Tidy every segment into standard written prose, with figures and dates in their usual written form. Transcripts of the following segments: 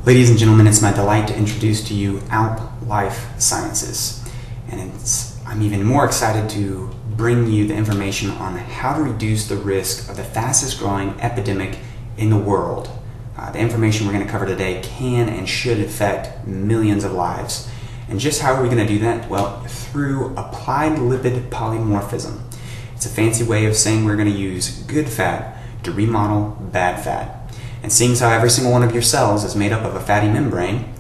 Ladies and gentlemen, it's my delight to introduce to you Alp Life Sciences. And I'm even more excited to bring you the information on how to reduce the risk of the fastest growing epidemic in the world. The information we're going to cover today can and should affect millions of lives. And just how are we going to do that? Well, through applied lipid polymorphism. It's a fancy way of saying we're going to use good fat to remodel bad fat. And seeing as how every single one of your cells is made up of a fatty membrane,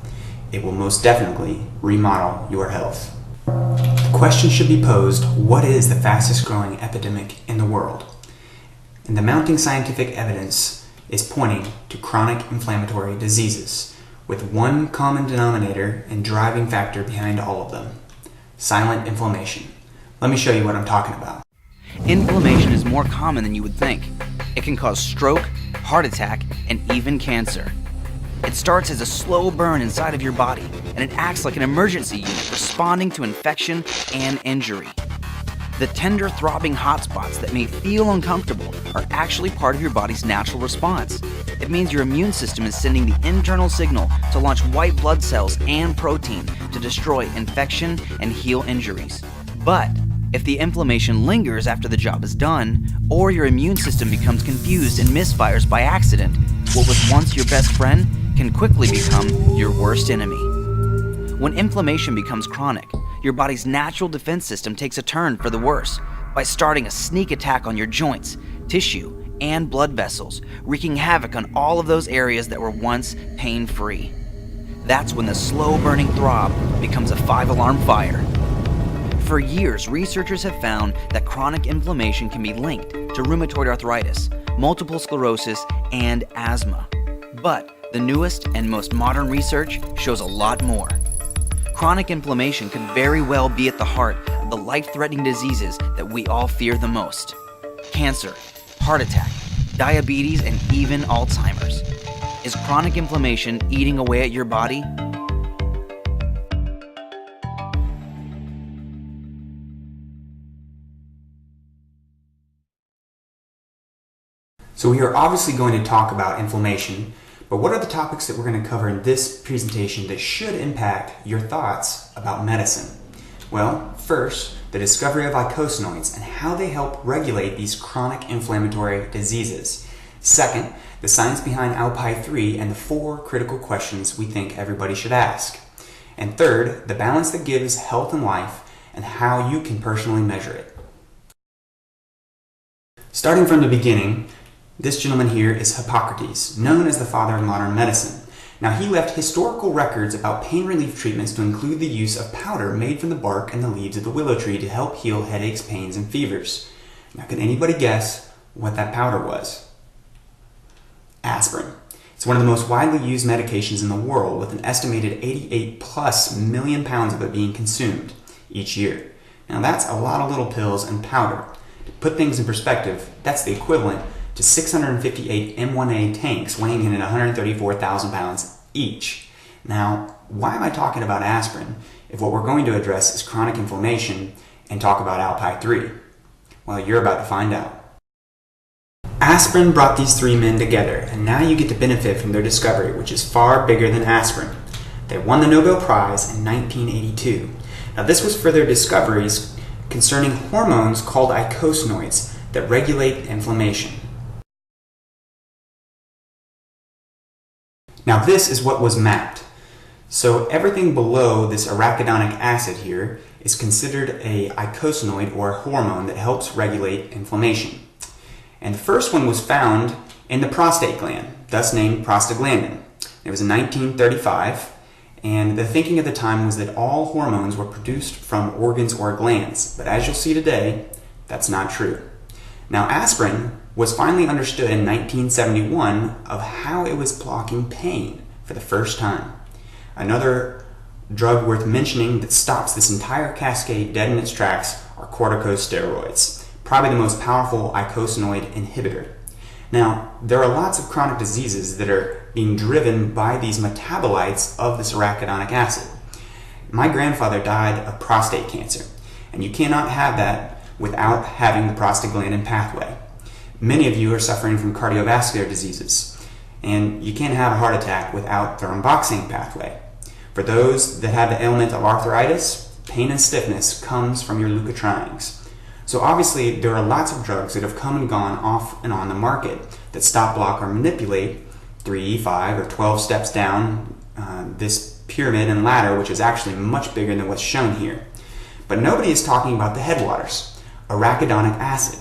it will most definitely remodel your health. The question should be posed, what is the fastest growing epidemic in the world? And the mounting scientific evidence is pointing to chronic inflammatory diseases, with one common denominator and driving factor behind all of them: silent inflammation. Let me show you what I'm talking about. Inflammation is more common than you would think. It can cause stroke, heart attack, and even cancer. It starts as a slow burn inside of your body, and it acts like an emergency unit responding to infection and injury. The tender, throbbing hotspots that may feel uncomfortable are actually part of your body's natural response. It means your immune system is sending the internal signal to launch white blood cells and protein to destroy infection and heal injuries. But if the inflammation lingers after the job is done, or your immune system becomes confused and misfires by accident, what was once your best friend can quickly become your worst enemy. When inflammation becomes chronic, your body's natural defense system takes a turn for the worse by starting a sneak attack on your joints, tissue, and blood vessels, wreaking havoc on all of those areas that were once pain-free. That's when the slow-burning throb becomes a 5-alarm fire. For years, researchers have found that chronic inflammation can be linked to rheumatoid arthritis, multiple sclerosis, and asthma. But the newest and most modern research shows a lot more. Chronic inflammation could very well be at the heart of the life-threatening diseases that we all fear the most: cancer, heart attack, diabetes, and even Alzheimer's. Is chronic inflammation eating away at your body? So we are obviously going to talk about inflammation, but what are the topics that we're going to cover in this presentation that should impact your thoughts about medicine? Well, first, the discovery of eicosanoids and how they help regulate these chronic inflammatory diseases. Second, the science behind Alpi-3 and the 4 critical questions we think everybody should ask. And third, the balance that gives health and life and how you can personally measure it. Starting from the beginning, this gentleman here is Hippocrates, known as the father of modern medicine. Now, he left historical records about pain relief treatments to include the use of powder made from the bark and the leaves of the willow tree to help heal headaches, pains, and fevers. Now, can anybody guess what that powder was? Aspirin. It's one of the most widely used medications in the world, with an estimated 88+ million pounds of it being consumed each year. Now, that's a lot of little pills and powder. To put things in perspective, that's the equivalent to 658 M1A tanks weighing in at 134,000 pounds each. Now, why am I talking about aspirin if what we're going to address is chronic inflammation and talk about Alpi-3? Well, you're about to find out. Aspirin brought these 3 men together, and now you get to benefit from their discovery, which is far bigger than aspirin. They won the Nobel Prize in 1982. Now, this was for their discoveries concerning hormones called eicosanoids that regulate inflammation. Now, this is what was mapped. So everything below this arachidonic acid here is considered a eicosanoid or a hormone that helps regulate inflammation. And the first one was found in the prostate gland, thus named prostaglandin. It was in 1935, and the thinking at the time was that all hormones were produced from organs or glands. But as you'll see today, that's not true. Now, aspirin was finally understood in 1971 of how it was blocking pain for the first time. Another drug worth mentioning that stops this entire cascade dead in its tracks are corticosteroids, probably the most powerful icosanoid inhibitor. Now, there are lots of chronic diseases that are being driven by these metabolites of this arachidonic acid. My grandfather died of prostate cancer, and you cannot have that without having the prostaglandin pathway. Many of you are suffering from cardiovascular diseases, and you can't have a heart attack without the thromboxane pathway. For those that have the ailment of arthritis, pain and stiffness comes from your leukotrienes. So obviously there are lots of drugs that have come and gone off and on the market that stop, block, or manipulate 3, 5, or 12 steps down this pyramid and ladder, which is actually much bigger than what's shown here. But nobody is talking about the headwaters, arachidonic acid.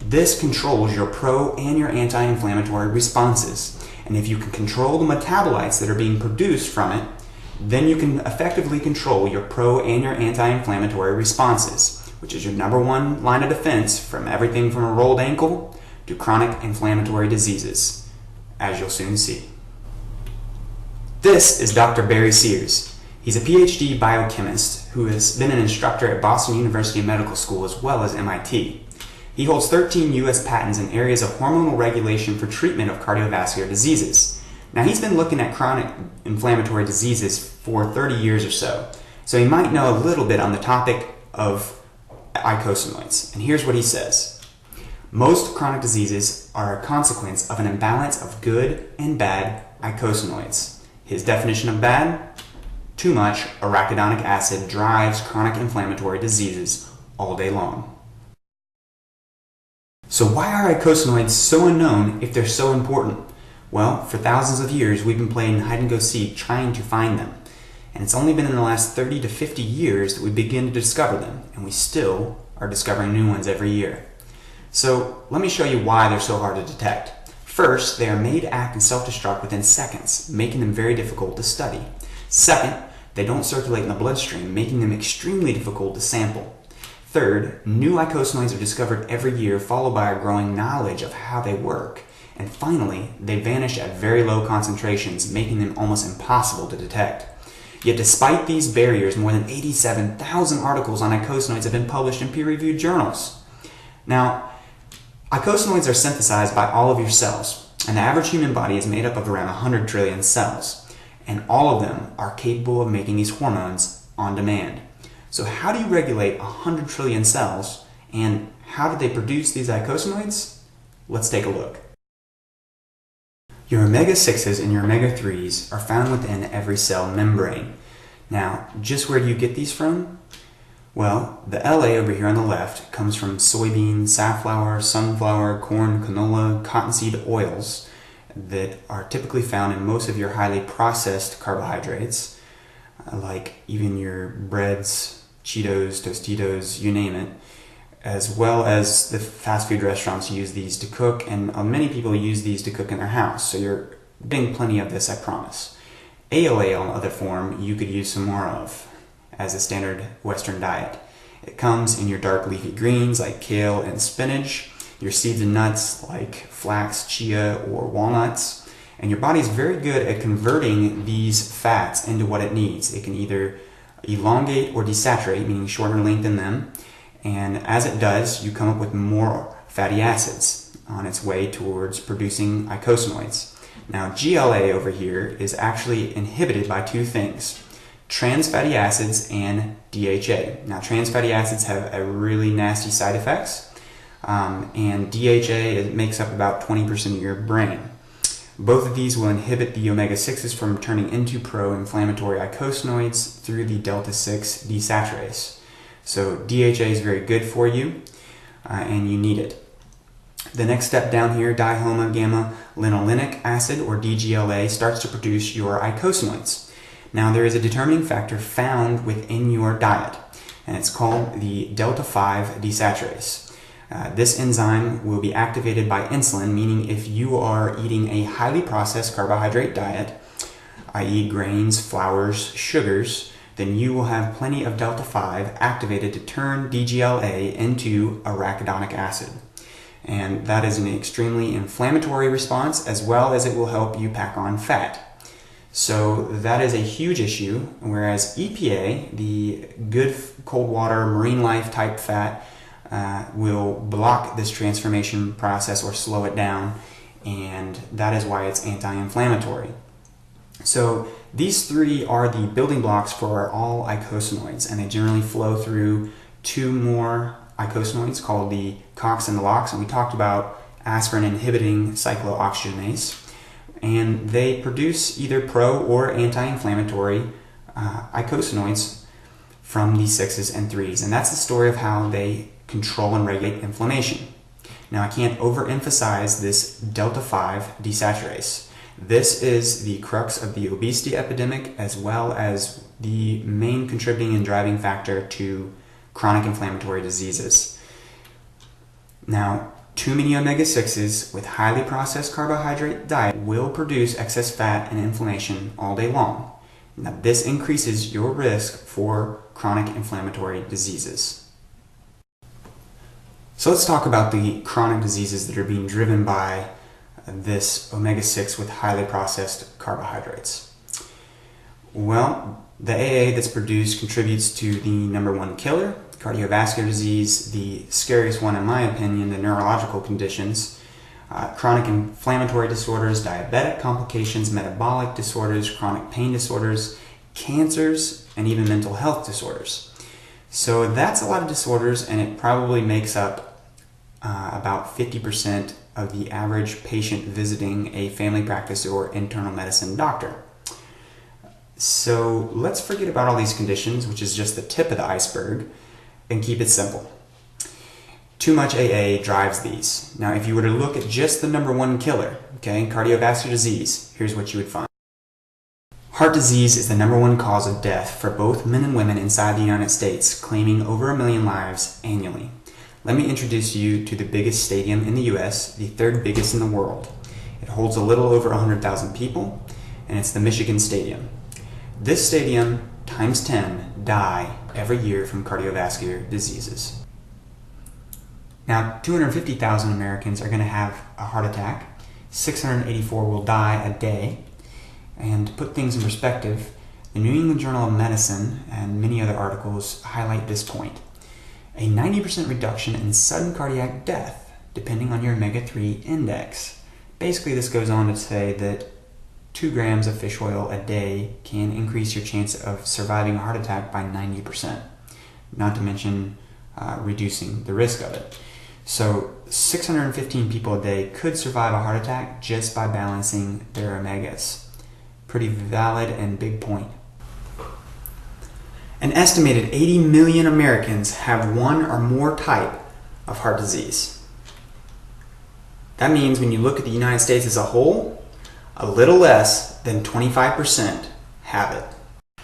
This controls your pro and your anti-inflammatory responses. And if you can control the metabolites that are being produced from it, then you can effectively control your pro and your anti-inflammatory responses, which is your number one line of defense from everything from a rolled ankle to chronic inflammatory diseases, as you'll soon see. This is Dr. Barry Sears. He's a PhD biochemist who has been an instructor at Boston University Medical School as well as MIT. He holds 13 U.S. patents in areas of hormonal regulation for treatment of cardiovascular diseases. Now, he's been looking at chronic inflammatory diseases for 30 years or so he might know a little bit on the topic of icosanoids. And here's what he says. Most chronic diseases are a consequence of an imbalance of good and bad icosanoids. His definition of bad: too much arachidonic acid drives chronic inflammatory diseases all day long. So why are icosanoids so unknown if they're so important? Well, for thousands of years we've been playing hide-and-go-seek trying to find them. And it's only been in the last 30 to 50 years that we begin to discover them, and we still are discovering new ones every year. So let me show you why they're so hard to detect. First, they are made to act and self-destruct within seconds, making them very difficult to study. Second, they don't circulate in the bloodstream, making them extremely difficult to sample. Third, new icosanoids are discovered every year, followed by a growing knowledge of how they work. And finally, they vanish at very low concentrations, making them almost impossible to detect. Yet despite these barriers, more than 87,000 articles on icosanoids have been published in peer-reviewed journals. Now, icosanoids are synthesized by all of your cells, and the average human body is made up of around 100 trillion cells, and all of them are capable of making these hormones on demand. So how do you regulate 100 trillion cells, and how do they produce these icosanoids? Let's take a look. Your omega-6s and your omega-3s are found within every cell membrane. Now, just where do you get these from? Well, the LA over here on the left comes from soybean, safflower, sunflower, corn, canola, cottonseed oils that are typically found in most of your highly processed carbohydrates, like even your breads, Cheetos, Tostitos, you name it, as well as the fast food restaurants use these to cook, and many people use these to cook in their house, so you're getting plenty of this, I promise. ALA on other form you could use some more of as a standard Western diet. It comes in your dark leafy greens like kale and spinach, your seeds and nuts like flax, chia, or walnuts, and your body is very good at converting these fats into what it needs. It can either elongate or desaturate, meaning shorten or lengthen them, and as it does, you come up with more fatty acids on its way towards producing icosanoids. Now, GLA over here is actually inhibited by two things: trans fatty acids and DHA. Now, trans fatty acids have a really nasty side effects, and DHA makes up about 20% of your brain. Both of these will inhibit the omega-6s from turning into pro-inflammatory icosanoids through the delta-6 desaturase. So DHA is very good for you, and you need it. The next step down here, dihomogamma-linolenic acid, or DGLA, starts to produce your icosanoids. Now, there is a determining factor found within your diet, and it's called the delta-5 desaturase. This enzyme will be activated by insulin, meaning if you are eating a highly processed carbohydrate diet, i.e. grains, flours, sugars, then you will have plenty of delta-5 activated to turn DGLA into arachidonic acid. And that is an extremely inflammatory response, as well as it will help you pack on fat. So that is a huge issue, whereas EPA, the good cold water marine life type fat, will block this transformation process or slow it down, and that is why it's anti-inflammatory. So these three are the building blocks for all eicosanoids, and they generally flow through two more eicosanoids called the COX and the LOX, and we talked about aspirin inhibiting cyclooxygenase, and they produce either pro or anti-inflammatory eicosanoids from the 6s and 3s, and that's the story of how they control and regulate inflammation. Now, I can't overemphasize this delta 5 desaturase. This is the crux of the obesity epidemic, as well as the main contributing and driving factor to chronic inflammatory diseases. Now, too many omega-6s with highly processed carbohydrate diet will produce excess fat and inflammation all day long. Now, this increases your risk for chronic inflammatory diseases. So let's talk about the chronic diseases that are being driven by this omega-6 with highly processed carbohydrates. Well, the AA that's produced contributes to the number one killer, cardiovascular disease, the scariest one in my opinion, the neurological conditions, chronic inflammatory disorders, diabetic complications, metabolic disorders, chronic pain disorders, cancers, and even mental health disorders. So that's a lot of disorders, and it probably makes up about 50% of the average patient visiting a family practice or internal medicine doctor. So let's forget about all these conditions, which is just the tip of the iceberg, and keep it simple. Too much AA drives these. Now, if you were to look at just the number one killer, cardiovascular disease, here's what you would find. Heart disease is the number one cause of death for both men and women inside the United States, claiming over 1 million lives annually. Let me introduce you to the biggest stadium in the US, the third biggest in the world. It holds a little over 100,000 people, and it's the Michigan Stadium. This stadium, times 10, die every year from cardiovascular diseases. Now, 250,000 Americans are going to have a heart attack. 684 will die a day. And to put things in perspective, the New England Journal of Medicine and many other articles highlight this point. A 90% reduction in sudden cardiac death, depending on your omega-3 index. Basically, this goes on to say that 2 grams of fish oil a day can increase your chance of surviving a heart attack by 90%, not to mention reducing the risk of it. So 615 people a day could survive a heart attack just by balancing their omegas. Pretty valid and big point. An estimated 80 million Americans have one or more type of heart disease. That means when you look at the United States as a whole, a little less than 25% have it.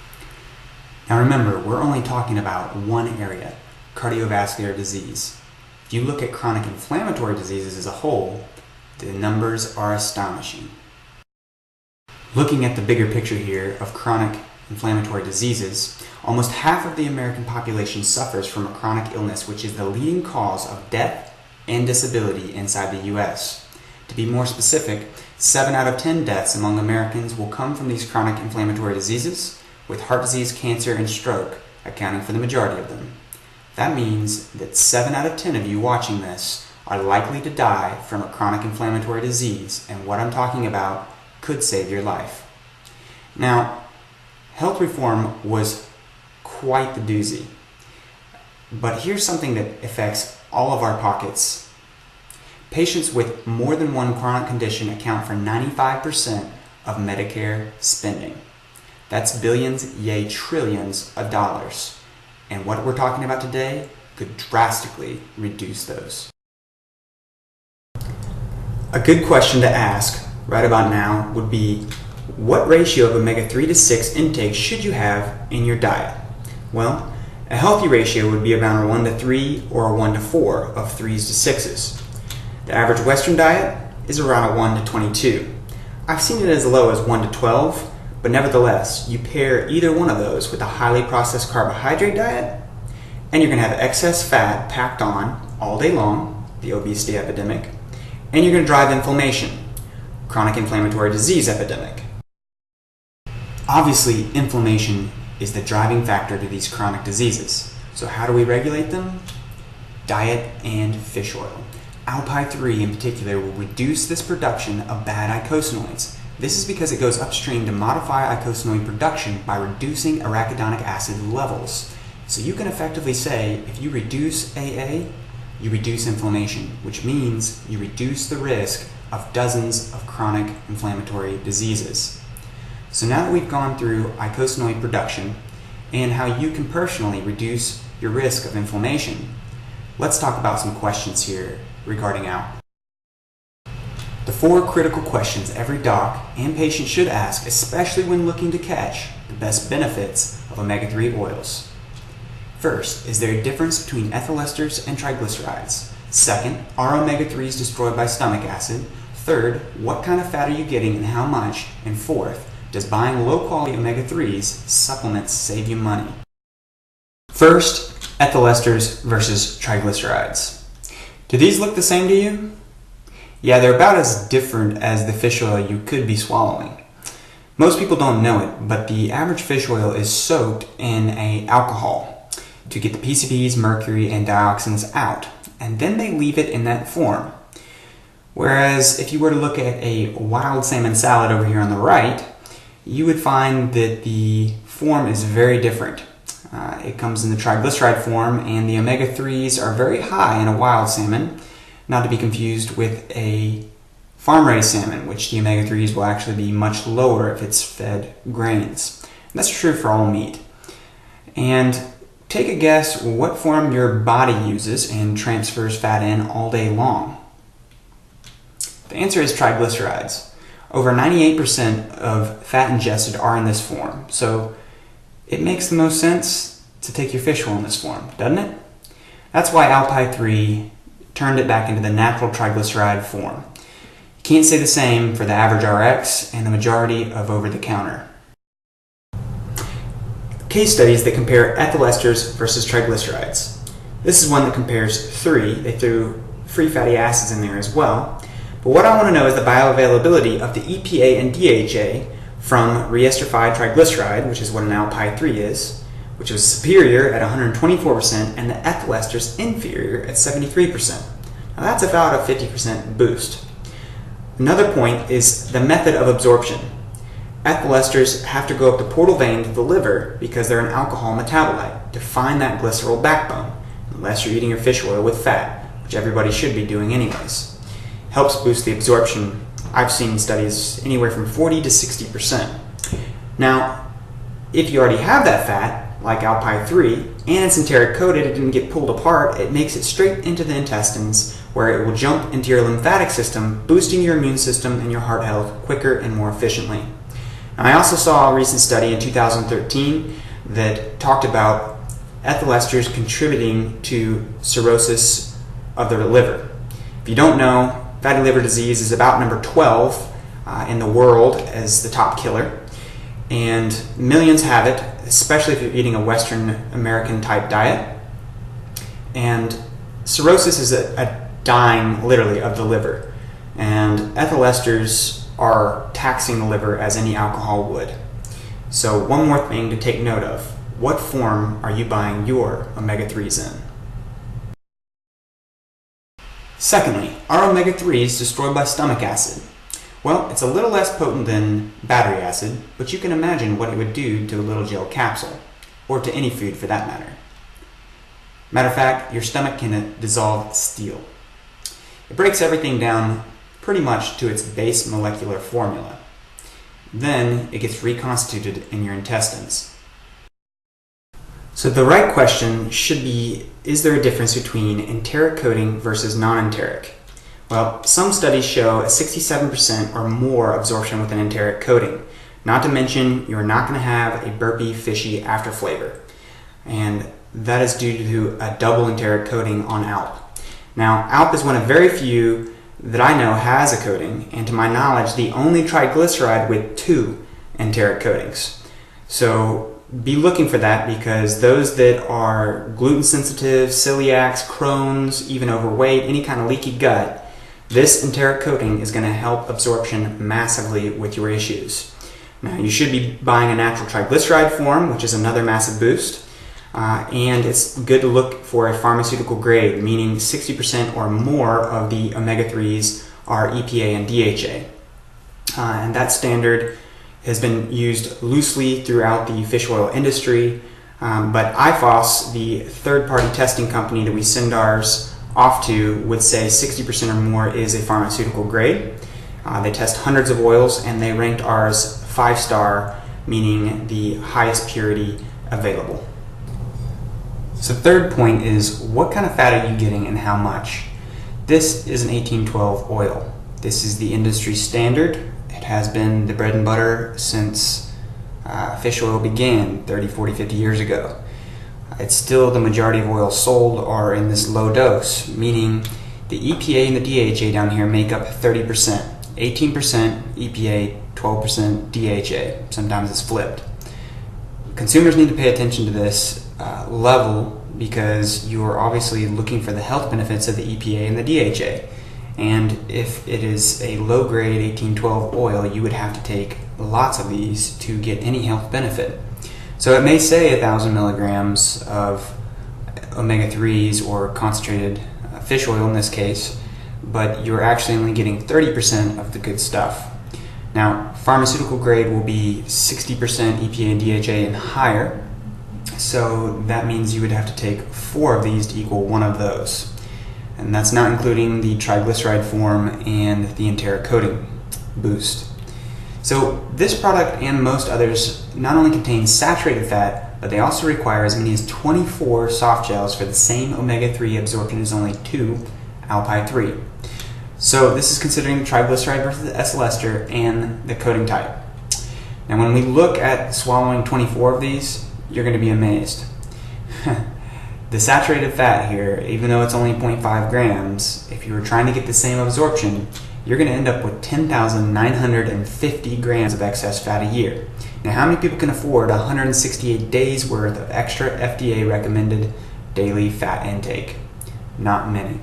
Now remember, we're only talking about one area, cardiovascular disease. If you look at chronic inflammatory diseases as a whole, the numbers are astonishing. Looking at the bigger picture here of chronic inflammatory diseases, almost half of the American population suffers from a chronic illness, which is the leading cause of death and disability inside the US. To be more specific, 7 out of 10 deaths among Americans will come from these chronic inflammatory diseases, with heart disease, cancer, and stroke accounting for the majority of them. That means that 7 out of 10 of you watching this are likely to die from a chronic inflammatory disease, and what I'm talking about could save your life. Now, health reform was quite the doozy, but here's something that affects all of our pockets. Patients with more than one chronic condition account for 95% of Medicare spending. That's billions, yay trillions of dollars. And what we're talking about today could drastically reduce those. A good question to ask right about now would be, what ratio of omega-3 to 6 intake should you have in your diet? Well, a healthy ratio would be around a 1 to 3 or a 1 to 4 of 3s to 6s. The average Western diet is around a 1 to 22. I've seen it as low as 1 to 12, but nevertheless, you pair either one of those with a highly processed carbohydrate diet, and you're going to have excess fat packed on all day long, the obesity epidemic, and you're going to drive inflammation, chronic inflammatory disease epidemic. Obviously, inflammation is the driving factor to these chronic diseases. So how do we regulate them? Diet and fish oil. Alpi-3 in particular will reduce this production of bad eicosanoids. This is because it goes upstream to modify eicosanoid production by reducing arachidonic acid levels. So you can effectively say, if you reduce AA, you reduce inflammation, which means you reduce the risk of dozens of chronic inflammatory diseases. So now that we've gone through eicosanoid production and how you can personally reduce your risk of inflammation, let's talk about some questions here regarding ALP. The 4 critical questions every doc and patient should ask, especially when looking to catch the best benefits of omega-3 oils. First, is there a difference between ethyl esters and triglycerides? Second, are omega-3s destroyed by stomach acid? Third, what kind of fat are you getting and how much? And fourth, does buying low-quality omega-3s supplements save you money? First, ethyl esters versus triglycerides. Do these look the same to you? Yeah, they're about as different as the fish oil you could be swallowing. Most people don't know it, but the average fish oil is soaked in an alcohol to get the PCBs, mercury, and dioxins out, and then they leave it in that form. Whereas if you were to look at a wild salmon salad over here on the right, you would find that the form is very different. It comes in the triglyceride form, and the omega-3s are very high in a wild salmon, not to be confused with a farm-raised salmon, which the omega-3s will actually be much lower if it's fed grains. And that's true for all meat. And take a guess what form your body uses and transfers fat in all day long. The answer is triglycerides. Over 98% of fat ingested are in this form, so it makes the most sense to take your fish oil in this form, doesn't it? That's why Alpi-3 turned it back into the natural triglyceride form. You can't say the same for the average RX and the majority of over-the-counter. Case studies that compare ethyl esters versus triglycerides. This is one that compares 3. They threw free fatty acids in there as well. But what I want to know is the bioavailability of the EPA and DHA from reesterified triglyceride, which is what an Alpi-3 is, which was superior at 124%, and the ethyl esters inferior at 73%. Now that's about a 50% boost. Another point is the method of absorption. Ethyl esters have to go up the portal vein to the liver because they're an alcohol metabolite to find that glycerol backbone, unless you're eating your fish oil with fat, which everybody should be doing anyways. Helps boost the absorption. I've seen studies anywhere from 40 to 60%. Now, if you already have that fat, like Alpi-3, and it's enteric coated, it didn't get pulled apart, it makes it straight into the intestines where it will jump into your lymphatic system, boosting your immune system and your heart health quicker and more efficiently. Now, I also saw a recent study in 2013 that talked about ethyl esters contributing to cirrhosis of the liver. If you don't know, fatty liver disease is about number 12 in the world as the top killer, and millions have it, especially if you're eating a Western American type diet. And cirrhosis is a dying, literally, of the liver, and ethyl esters are taxing the liver as any alcohol would. So one more thing to take note of: what form are you buying your omega-3s in? Secondly, are omega-3s destroyed by stomach acid? Well, it's a little less potent than battery acid, but you can imagine what it would do to a little gel capsule, or to any food for that matter. Matter of fact, your stomach can dissolve steel. It breaks everything down pretty much to its base molecular formula. Then it gets reconstituted in your intestines. So the right question should be, is there a difference between enteric coating versus non-enteric? Well, some studies show a 67% or more absorption with an enteric coating. Not to mention, you're not going to have a burpy, fishy after flavor. And that is due to a double enteric coating on ALP. Now, ALP is one of very few that I know has a coating, and to my knowledge, the only triglyceride with 2 enteric coatings. So be looking for that, because those that are gluten sensitive, celiacs, Crohn's, even overweight, any kind of leaky gut, this enteric coating is going to help absorption massively with your issues. Now, you should be buying a natural triglyceride form, which is another massive boost. And it's good to look for a pharmaceutical grade, meaning 60% or more of the omega-3s are EPA and DHA. And that standard has been used loosely throughout the fish oil industry. But IFOS, the third-party testing company that we send ours off to, would say 60% or more is a pharmaceutical grade. They test hundreds of oils, and they ranked ours 5-star, meaning the highest purity available. So third point is, what kind of fat are you getting and how much? This is an 1812 oil. This is the industry standard. It has been the bread and butter since fish oil began 30, 40, 50 years ago. It's still the majority of oils sold are in this low dose, meaning the EPA and the DHA down here make up 30%. 18% EPA, 12% DHA. Sometimes it's flipped. Consumers need to pay attention to this level, because you are obviously looking for the health benefits of the EPA and the DHA. And if it is a low-grade 1812 oil, you would have to take lots of these to get any health benefit. So it may say 1,000 milligrams of omega-3s or concentrated fish oil in this case, but you're actually only getting 30% of the good stuff. Now, pharmaceutical grade will be 60% EPA and DHA and higher, so that means you would have to take 4 of these to equal 1 of those. And that's not including the triglyceride form and the enteric coating boost. So this product and most others not only contain saturated fat, but they also require as many as 24 soft gels for the same omega-3 absorption as only 2 Alpine 3. So this is considering the triglyceride versus the S-ester and the coating type. Now when we look at swallowing 24 of these, you're going to be amazed. The saturated fat here, even though it's only 0.5 grams, if you were trying to get the same absorption, you're going to end up with 10,950 grams of excess fat a year. Now, how many people can afford 168 days worth of extra FDA recommended daily fat intake? Not many.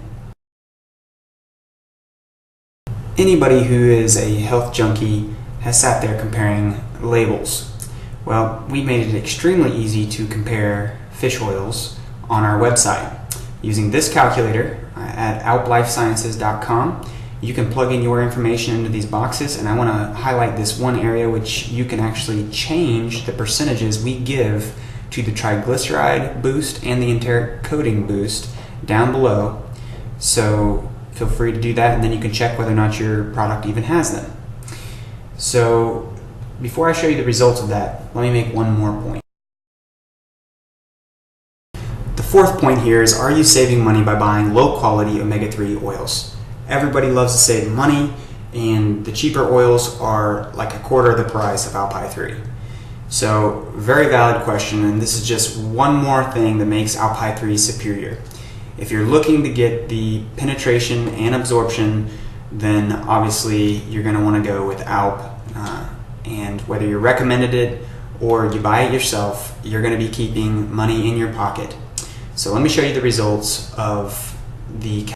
Anybody who is a health junkie has sat there comparing labels. Well, we made it extremely easy to compare fish oils on our website. Using this calculator at alplifesciences.com, you can plug in your information into these boxes, and I want to highlight this one area which you can actually change the percentages we give to the triglyceride boost and the enteric coating boost down below. So feel free to do that, and then you can check whether or not your product even has them. So before I show you the results of that, let me make one more point. The fourth point here is, are you saving money by buying low quality omega-3 oils? Everybody loves to save money, and the cheaper oils are like a quarter of the price of Alpine 3. So very valid question, and this is just one more thing that makes Alpine 3 superior. If you're looking to get the penetration and absorption, then obviously you're going to want to go with Alp, and whether you're recommended it or you buy it yourself, you're going to be keeping money in your pocket. So let me show you the results of the.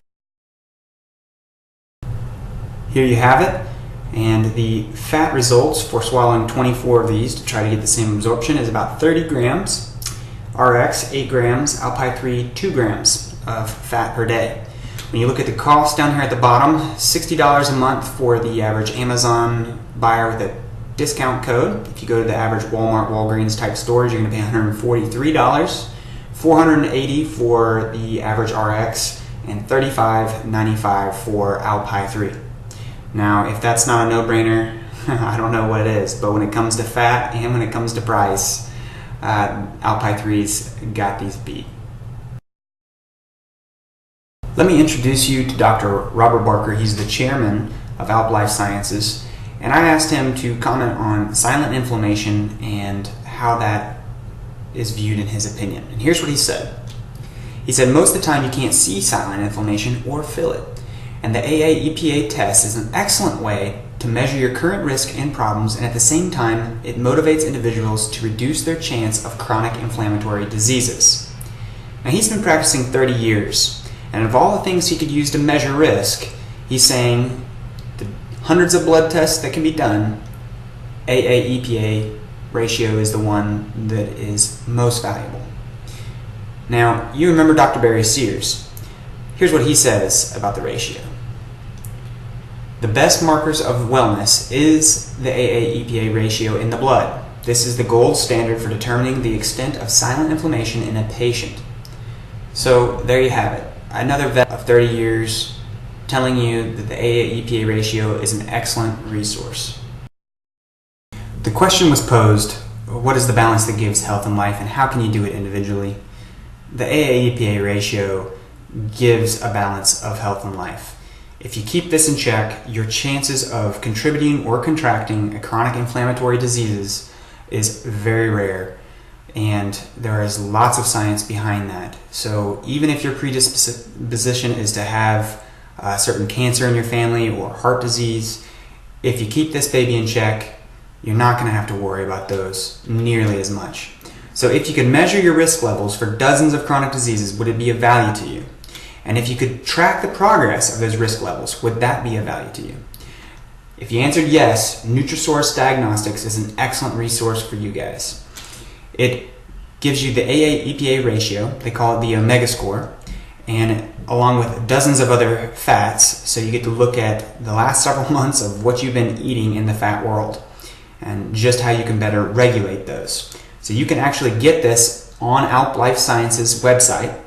Here you have it, and the fat results for swallowing 24 of these to try to get the same absorption is about 30 grams, RX 8 grams, Alpine 3 2 grams of fat per day. When you look at the cost down here at the bottom, $60 a month for the average Amazon buyer with a discount code. If you go to the average Walmart, Walgreens type stores, you're going to pay $143, $480 for the average RX, and $35.95 for Alpine 3. Now, if that's not a no-brainer, I don't know what it is. But when it comes to fat and when it comes to price, Alpine 3's got these beat. Let me introduce you to Dr. Robert Barker. He's the chairman of Alp Life Sciences, and I asked him to comment on silent inflammation and how that is viewed in his opinion. And here's what he said. He said, most of the time you can't see silent inflammation or feel it. And the AA-EPA test is an excellent way to measure your current risk and problems, and at the same time, it motivates individuals to reduce their chance of chronic inflammatory diseases. Now, he's been practicing 30 years, and of all the things he could use to measure risk, he's saying the hundreds of blood tests that can be done, AA-EPA ratio is the one that is most valuable. Now, you remember Dr. Barry Sears. Here's what he says about the ratio. The best markers of wellness is the AA-EPA ratio in the blood. This is the gold standard for determining the extent of silent inflammation in a patient. So there you have it. Another vet of 30 years telling you that the AA-EPA ratio is an excellent resource. The question was posed, what is the balance that gives health and life, and how can you do it individually? The AA-EPA ratio gives a balance of health and life. If you keep this in check, your chances of contributing or contracting a chronic inflammatory diseases is very rare, and there is lots of science behind that. So even if your predisposition is to have certain cancer in your family or heart disease, if you keep this baby in check, you're not going to have to worry about those nearly as much. So if you could measure your risk levels for dozens of chronic diseases, would it be of value to you? And if you could track the progress of those risk levels, would that be of value to you? If you answered yes, Nutrisource Diagnostics is an excellent resource for you guys. It gives you the AA-EPA ratio, they call it the omega score, and along with dozens of other fats, so you get to look at the last several months of what you've been eating in the fat world and just how you can better regulate those. So you can actually get this on Alp Life Sciences website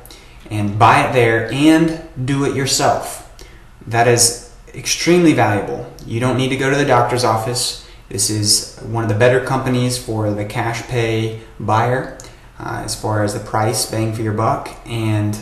and buy it there and do it yourself. That is extremely valuable. You don't need to go to the doctor's office. This is one of the better companies for the cash pay buyer as far as the price, bang for your buck, and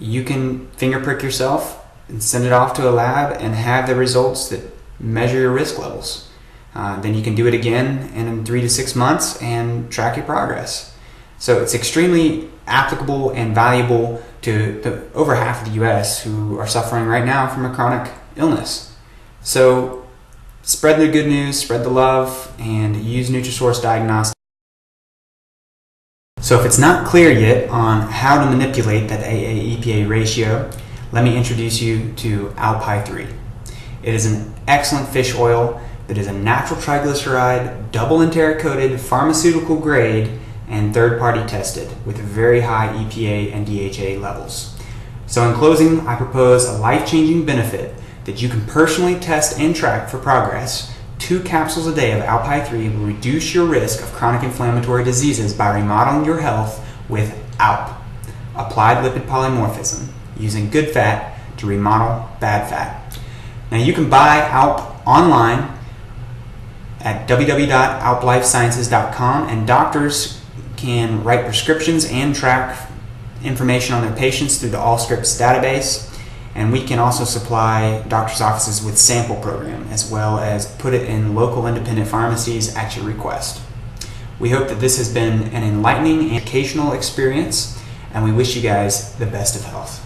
you can finger prick yourself and send it off to a lab and have the results that measure your risk levels. Then you can do it again in 3 to 6 months and track your progress. So it's extremely applicable and valuable to over half of the US who are suffering right now from a chronic illness. So spread the good news, spread the love, and use Nutrisource Diagnostics. So if it's not clear yet on how to manipulate that AA-EPA ratio, let me introduce you to Alpi 3. It is an excellent fish oil that is a natural triglyceride, double enteric-coated, pharmaceutical grade, and third-party tested with very high EPA and DHA levels. So in closing, I propose a life-changing benefit that you can personally test and track for progress. 2 capsules a day of Alpi 3 will reduce your risk of chronic inflammatory diseases by remodeling your health with ALP, applied lipid polymorphism, using good fat to remodel bad fat. Now you can buy ALP online at www.alplifesciences.com, and doctors can write prescriptions and track information on their patients through the Allscripts database, and we can also supply doctors' offices with sample program as well as put it in local independent pharmacies at your request. We hope that this has been an enlightening and educational experience, and we wish you guys the best of health.